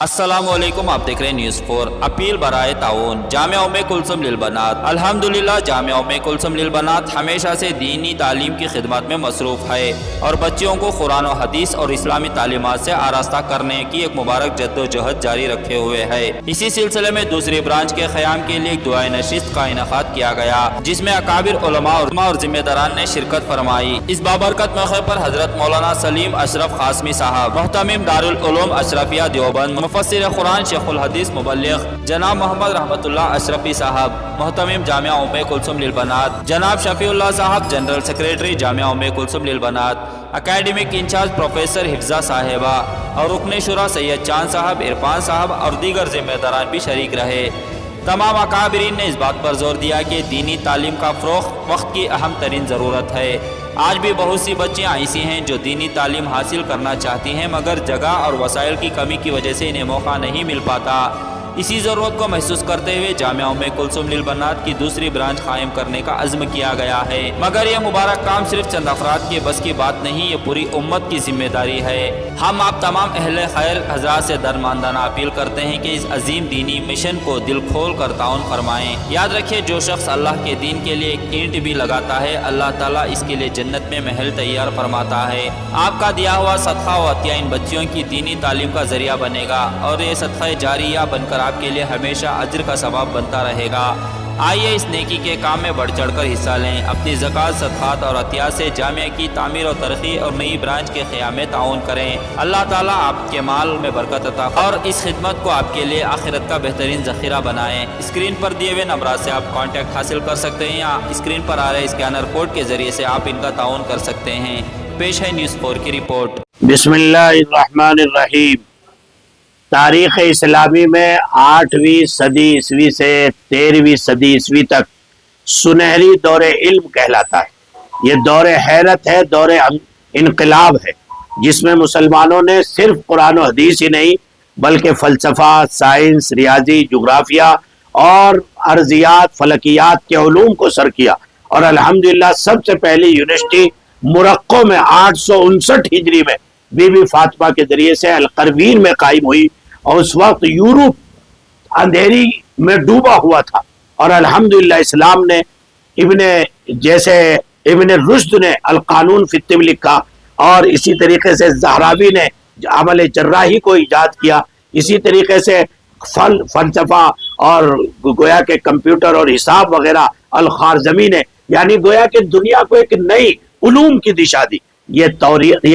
अस्सलाम वालेकुम, आप देख रहे हैं न्यूज़ 4। अपील बराए ताउन जामिया उम्मे कुलसुम लिलबनात। अल्हम्दुलिल्लाह जामिया उम्मे कुलसुम लिलबनात हमेशा से दीनी तालीम की खिदमत में मसरूफ़ है और बच्चियों को कुरान और हदीस और इस्लामी तालीमात से आरास्ता करने की एक मुबारक जद्दोजहद जारी रखे हुए है। इसी सिलसिले में दूसरी ब्रांच के क़याम के लिए एक दुआए नशिस्त का इनेकाद किया गया, जिसमें अकाबिर उलमा और जिम्मेदारान ने शिरकत फरमाई। इस बाबरकत मौके पर हजरत मौलाना सलीम अशरफ कासमी साहब, मुहतमिम दारुल उलूम अशरफिया देवबंद, मुफस्सिर कुरान शेखुल हदीस मुबल्लिग जनाब मोहम्मद रहमतुल्लाह अशरफी साहब, मुहतमिम जामिया उम्मे कुलसुम लिलबनात जनाब Shafiullah Sahab, general secretary Jamia Umme Kulsum Lilbanat, academic incharge professor Hifza Sahiba और रुकन शुरा सैयद चांद साहब, इरफान साहब और दीगर जिम्मेदारान भी शरीक रहे। तमाम अकाबरीन ने इस बात पर जोर दिया कि दीनी तालीम का फ़रोग़ वक्त की अहम तरीन ज़रूरत है। आज भी बहुत सी बच्चियाँ ऐसी हैं जो दीनी तालीम हासिल करना चाहती हैं, मगर जगह और वसाइल की कमी की वजह से इन्हें मौका नहीं मिल पाता। इसी ज़रूरत को महसूस करते हुए जामिया उम्मे कुलसुम लिलबनात की दूसरी ब्रांच कायम करने का अज़्म किया गया है। मगर यह मुबारक काम सिर्फ चंद अफराद के बस की बात नहीं, ये पूरी उम्मत की जिम्मेदारी है। हम आप तमाम अहले खैर हज़रात से दरमानदाना अपील करते हैं कि इस अजीम दीनी मिशन को दिल खोल कर ताउन फरमाएँ। याद रखिए, जो शख्स अल्लाह के दीन के लिए एक ईंट भी लगाता है, अल्लाह ताला इसके लिए जन्नत में महल तैयार फरमाता है। आपका दिया हुआ सदका व अतिया इन बच्चियों की दीनी तालीम का जरिया बनेगा और ये सदक़ा जारिया बनकर आपके लिए हमेशा अज्र का सवाब बनता रहेगा। आइए इस नेकी के काम में बढ़ चढ़ कर हिस्सा लें। अपनी ज़कात, सदक़ात और अतिया से जामिया की तामीर और तरक्की और नई ब्रांच के क़याम में ताउन करें। अल्लाह ताला आपके माल में बरकत अता और इस खिदमत को आपके लिए आखिरत का बेहतरीन ज़ख़ीरा बनाएं। स्क्रीन पर दिए हुए नंबर से आप कॉन्टैक्ट हासिल कर सकते हैं या स्क्रीन पर आ रहे स्कैनर कोड के ज़रिए से आप इनका ताउन कर सकते हैं। पेश है न्यूज़ 4 की रिपोर्ट। बिस्मिल्लाहिर्रहमानिर्रहीम। तारीख़ इस्लामी में 8वीं सदी ईस्वी से 13वीं सदी ईस्वी तक सुनहरी दौरे इल्म कहलाता है। ये दौरे हैरत है, दौरे इनकलाब है, जिसमें मुसलमानों ने सिर्फ कुरान और हदीस ही नहीं बल्कि फ़लसफ़ा, साइंस, रियाजी, जुग्राफिया और अर्जियात, फलकियात के उलूम को सर किया। और अल्हम्दुलिल्लाह सबसे पहली यूनिवर्सिटी मोरक्को में 859 हिजरी में बीबी फातिमा के जरिए से अल-क़रवीन में कायम हुई और उस वक्त यूरोप अंधेरी में डूबा हुआ था। और अल्हम्दुलिल्लाह इस्लाम ने इब्न रुश्द ने अल-क़ानून फ़ी तिब लिखा और इसी तरीके से ज़हरावी ने अमल जर्राही को ईजाद किया। इसी तरीके से फ़लसफ़ा और गोया के कंप्यूटर और हिसाब वगैरह अल-ख़ारज़मी ने, यानी गोया के दुनिया को एक नई उलूम की दिशा दी। ये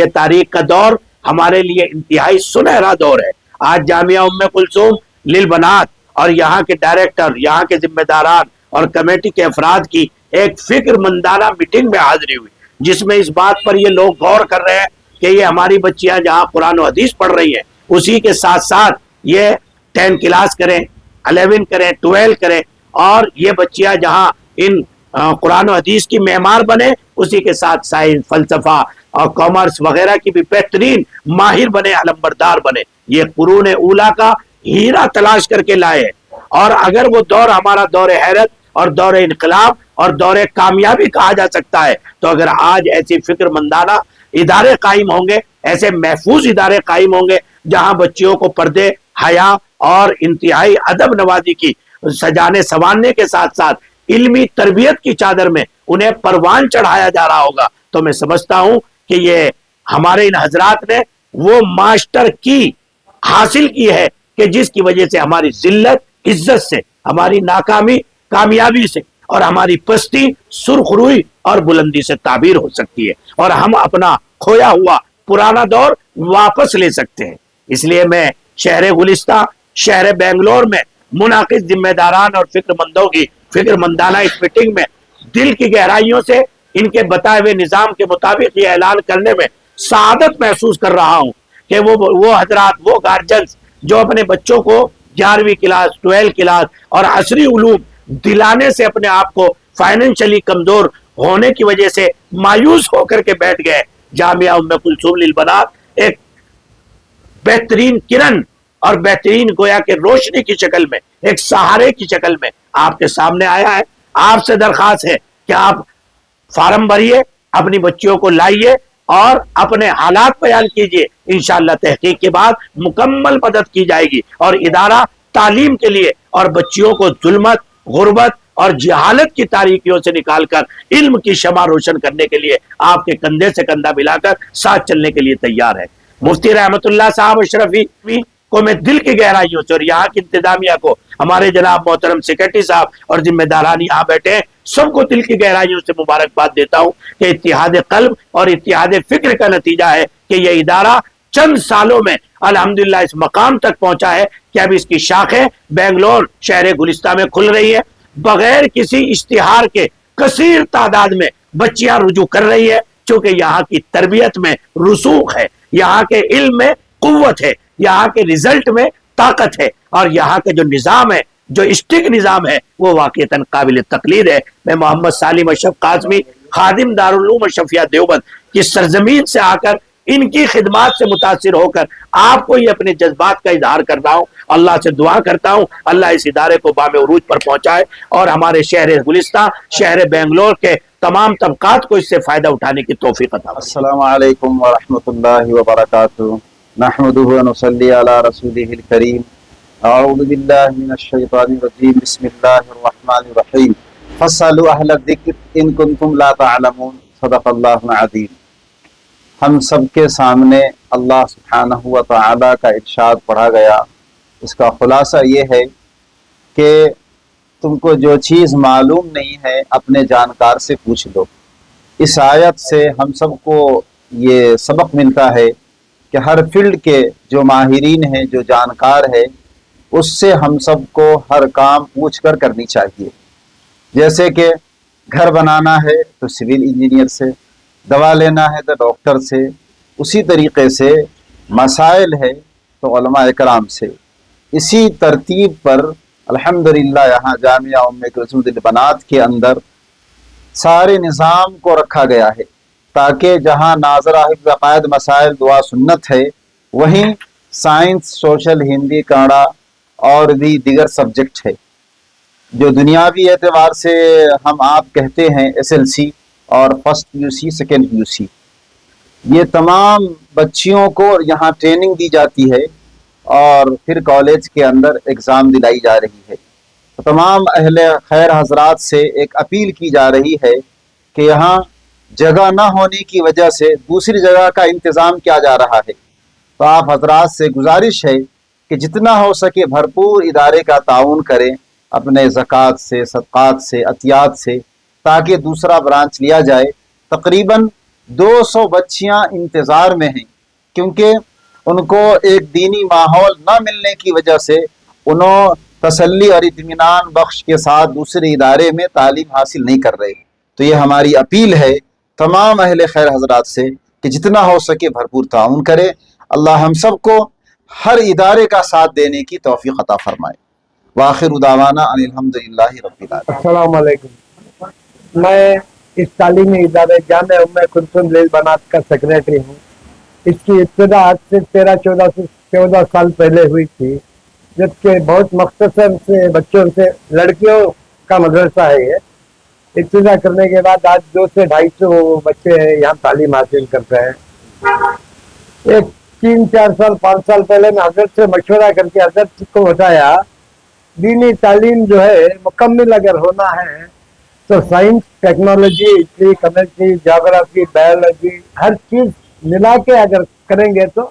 तारीख का दौर हमारे लिए इंतहाई सुनहरा दौर है। आज जामिया उम्मे कुलसुम लिलबनात और यहाँ के डायरेक्टर, यहाँ के जिम्मेदारान और कमेटी के अफराद की एक फिक्रमंदाना मीटिंग में हाजिरी हुई, जिसमें इस बात पर ये लोग गौर कर रहे हैं कि ये हमारी बच्चियां जहाँ कुरान और हदीस पढ़ रही हैं, उसी के साथ साथ ये 10 क्लास करें, 11 करें, 12 करें और ये बच्चियां जहाँ इन कुरान और हदीस की मेहमान बने, उसी के साथ साइंस, फलसफा और कॉमर्स वगैरह की भी बेहतरीन माहिर बने, अलंबरदार बने। ये कुरून ऊला का हीरा तलाश करके लाए। और अगर वो दौर हमारा दौर हैरत और दौर इनकलाब और दौर कामयाबी कहा जा सकता है, तो अगर आज ऐसी फिक्रमंदाना इदारे कायम होंगे, ऐसे महफूज इदारे कायम होंगे जहां बच्चियों को पर्दे, हया और इंतहाई अदब नवाजी की सजाने संवारने के साथ साथ इल्मी तरबियत की चादर में उन्हें परवान चढ़ाया जा रहा होगा, तो मैं समझता हूं कि ये हमारे इन हजरात ने वो मास्टर की हासिल की है कि जिसकी वजह से हमारी जिल्लत इज्जत से, हमारी नाकामी कामयाबी से और हमारी पस्ती सुरखरुई और बुलंदी से ताबीर हो सकती है और हम अपना खोया हुआ पुराना दौर वापस ले सकते हैं। इसलिए मैं शहर गुलिस्तां, शहर बेंगलोर में मुनाकिद जिम्मेदारान और फिक्रमंदों की फिक्रमंदाना इस मीटिंग में दिल की गहराइयों से इनके बताए हुए निजाम के मुताबिक ये ऐलान करने में सादत महसूस कर रहा हूं कि वो हजरात, वो गार्जियंस जो अपने बच्चों को 11वीं क्लास, 12 क्लास और असरी उलूम दिलाने से अपने आप को फाइनेंशियली कमजोर होने की वजह से मायूस होकर के बैठ गए, जामिया उम्मे कुलसुम लिलबनात एक बेहतरीन किरण और बेहतरीन गोया के रोशनी की शक्ल में, एक सहारे की शक्ल में आपके सामने आया है। आपसे दरखास्त है कि आप फार्म भरिए, अपनी बच्चियों को लाइए, اور اپنے حالات بیان کیجئے، انشاءاللہ تحقیق کے بعد مکمل مدد کی جائے گی، اور ادارہ تعلیم کے لیے اور بچیوں کو ظلمت، غربت اور جہالت کی تاریکیوں سے نکال کر علم کی شمع روشن کرنے کے لیے آپ کے کندھے سے کندھا ملا کر ساتھ چلنے کے لیے تیار ہے۔ مفتی رحمت اللہ صاحب اشرفی کو میں دل کی گہرائیوں سے اور یہاں کی انتظامیہ کو، ہمارے جناب محترم سیکرٹری صاحب اور ذمہ داران یہاں بیٹھے ہیں، سب کو دل کی گہرائیوں سے مبارکباد دیتا ہوں کہ اتحاد قلب اور اتحاد فکر کا نتیجہ ہے کہ یہ ادارہ چند سالوں میں الحمدللہ اس مقام تک پہنچا ہے کہ اب اس کی شاخیں بنگلور شہر گلستہ میں کھل رہی ہے، بغیر کسی اشتہار کے کثیر تعداد میں بچیاں رجوع کر رہی ہے، چونکہ یہاں کی تربیت میں رسوخ ہے، یہاں کے علم میں قوت ہے، یہاں کے رزلٹ میں طاقت ہے، اور یہاں کے جو نظام ہے، جو اسٹک نظام ہے، وہ واقعتاً قابل تقلید ہے۔ میں محمد سالم اشرف قاسمی خادم دارالعلوم اشرفیہ دیوبند کی سرزمین سے آ کر ان کی خدمات سے متاثر ہو کر آپ کو یہ اپنے جذبات کا اظہار کر رہا ہوں۔ اللہ سے دعا کرتا ہوں اللہ اس ادارے کو بام عروج پر پہنچائے اور ہمارے شہر گلستان، شہر بنگلور کے تمام طبقات کو اس سے فائدہ اٹھانے کی توفیق عطا فرمائے۔ السلام علیکم ورحمۃ اللہ وبرکاتہ، نحمدہ ونصلی علی رسولہ الکریم، اعوذ باللہ من الشیطان الرجیم، بسم اللہ الرحمن الرحیم، فاسألوا اہل الذکر ان کنتم لا تعلمون، صدق اللہ العظیم۔ ہم سب کے سامنے اللہ سبحانہ و تعالی کا ارشاد پڑھا گیا، اس کا خلاصہ یہ ہے کہ تم کو جو چیز معلوم نہیں ہے اپنے جانکار سے پوچھ لو۔ اس آیت سے ہم سب کو یہ سبق ملتا ہے کہ ہر فیلڈ کے جو ماہرین ہیں، جو جانکار ہے، اس سے ہم سب کو ہر کام پوچھ کر کرنی چاہیے۔ جیسے کہ گھر بنانا ہے تو سول انجینئر سے، دوا لینا ہے تو ڈاکٹر سے، اسی طریقے سے مسائل ہے تو علماء اکرام سے۔ اسی ترتیب پر الحمدللہ یہاں جامعہ ام کلثوم للبنات کے اندر سارے نظام کو رکھا گیا ہے، تاکہ جہاں ناظرہ حفظ عقائد مسائل دعا سنت ہے، وہیں سائنس، سوشل، ہندی، کنڑا اور بھی دیگر سبجیکٹ ہے۔ جو دنیاوی اعتبار سے ہم آپ کہتے ہیں SLC اور فرسٹ PUC، سیکنڈ PUC، یہ تمام بچیوں کو یہاں ٹریننگ دی جاتی ہے اور پھر کالج کے اندر ایگزام دلائی جا رہی ہے۔ تمام اہل خیر حضرات سے ایک اپیل کی جا رہی ہے کہ یہاں جگہ نہ ہونے کی وجہ سے دوسری جگہ کا انتظام کیا جا رہا ہے، تو آپ حضرات سے گزارش ہے کہ جتنا ہو سکے بھرپور ادارے کا تعاون کریں اپنے زکوٰۃ سے، صدقات سے، عطیات سے، تاکہ دوسرا برانچ لیا جائے۔ تقریباً 200 بچیاں انتظار میں ہیں، کیونکہ ان کو ایک دینی ماحول نہ ملنے کی وجہ سے انہوں تسلی اور اطمینان بخش کے ساتھ دوسرے ادارے میں تعلیم حاصل نہیں کر رہے۔ تو یہ ہماری اپیل ہے تمام اہل خیر حضرات سے کہ جتنا ہو سکے بھرپور تعاون کرے۔ اللہ ہم سب کو ہر ادارے کا ساتھ دینے کی توفیق عطا فرمائے۔ وآخر دعوانا ان الحمدللہ رب العالمین۔ السلام علیکم، میں اس تعلیمی ادارے جامعہ ام کلثوم للبنات کا سیکریٹری ہوں۔ اس کی ابتدا آج سے 13-14 سال پہلے ہوئی تھی، جبکہ بہت مختصر سے بچوں سے، لڑکیوں کا مدرسہ ہے یہ۔ ابتدا کرنے کے بعد آج 200 سے 250 بچے یہاں تعلیم حاصل کرتے ہیں۔ ایک 3-4 سال 5 سال پہلے میں حضرت سے مشورہ کر کے حضرت کو بتایا دینی تعلیم جو ہے مکمل اگر ہونا ہے تو سائنس، ٹیکنالوجی، ہسٹری، کیمسٹری، جغرافی، بایولوجی، ہر چیز ملا کے اگر کریں گے تو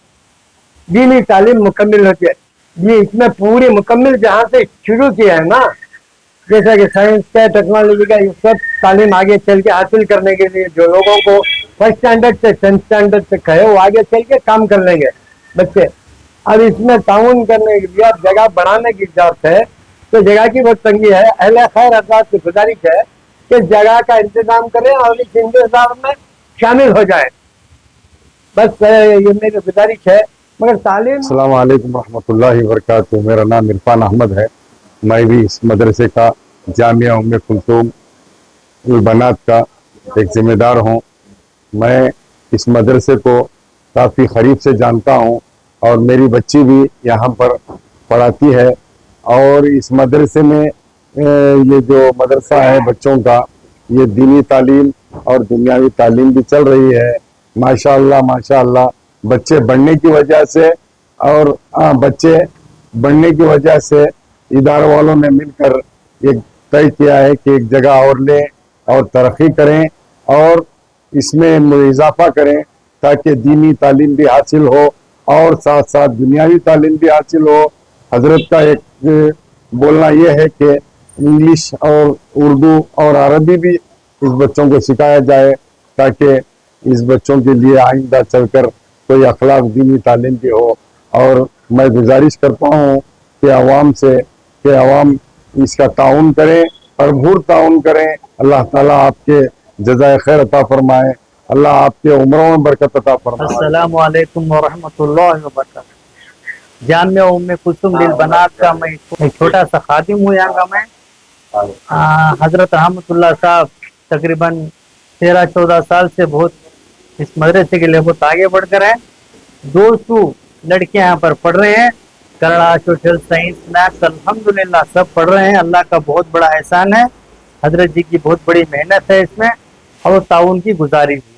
دینی تعلیم مکمل ہوتی ہے۔ یہ اس میں پوری مکمل جہاں سے شروع کیا ہے نا، جیسا کہ سائنس کا، ٹیکنالوجی کا، یہ سب تعلیم آگے چل کے حاصل کرنے کے لیے جو لوگوں کو فرسٹ اسٹینڈرڈ سے 10th اسٹینڈرڈ تک ہے وہ آگے چل کے کام کر لیں گے بچے۔ اب اس میں تعاون کرنے کے لیے جگہ بڑھانے کی ضرورت ہے، تو جگہ کی بہت تنگی ہے۔ اہل خیر حضرات کی گزارش ہے کہ جگہ کا انتظام کریں اور اس انتظام میں شامل ہو جائیں، بس یہ میری گزارش ہے۔ مگر تعلیم۔ السلام علیکم ورحمۃ اللہ وبرکاتہ، میرا نام عرفان احمد ہے، میں بھی اس مدرسے کا جامعہ ام کلثوم البنات کا ایک ذمہ دار ہوں۔ میں اس مدرسے کو کافی قریب سے جانتا ہوں اور میری بچی بھی یہاں پر پڑھاتی ہے، اور اس مدرسے میں یہ جو مدرسہ ہے بچوں کا، یہ دینی تعلیم اور دنیاوی تعلیم بھی چل رہی ہے۔ माशाअल्लाह बच्चे बढ़ने की वजह से और बच्चे बढ़ने की वजह से इदारे वालों ने मिलकर एक तय किया है कि एक जगह और लें और तरक्की करें और इसमें इजाफा करें ताकि दीनी तालीम भी हासिल हो और साथ साथ दुनियावी तालीम भी हासिल हो। हजरत का एक बोलना यह है कि इंग्लिश और उर्दू और अरबी भी इस बच्चों को सिखाया जाए ताकि इस बच्चों के लिए आइंदा चलकर कोई अखलाक दीनी तालीम भी हो। और मैं गुजारिश करता हूँ कि आवाम से कि आवाम इसका ताउन करें, भरपूर ताउन करें। अल्लाह ताला आपके जज़ाए खैर अता फरमाए, अल्लाह आपके उम्रों में बरकत अता फरमाए। अस्सलामु अलैकुम व रहमतुल्लाहि व बरकातहू। जामिया उम्मे कुलसुम लिल बनात का मैं एक छोटा सा खादिम हूँ यहाँ का मैं। हजरत रहमतुल्लाह साहब तकरीबन 13-14 साल से बहुत इस मदरसे के लिए बहुत आगे बढ़कर है। 200 लड़कियां यहाँ पर पढ़ रहे हैं, कन्नड़ा, सोशल साइंस, मैथ्स, अल्हम्दुलिल्लाह सब पढ़ रहे हैं। अल्लाह का बहुत बड़ा एहसान है, हजरत जी की बहुत बड़ी मेहनत है इसमें और ताउन की गुजारिश है।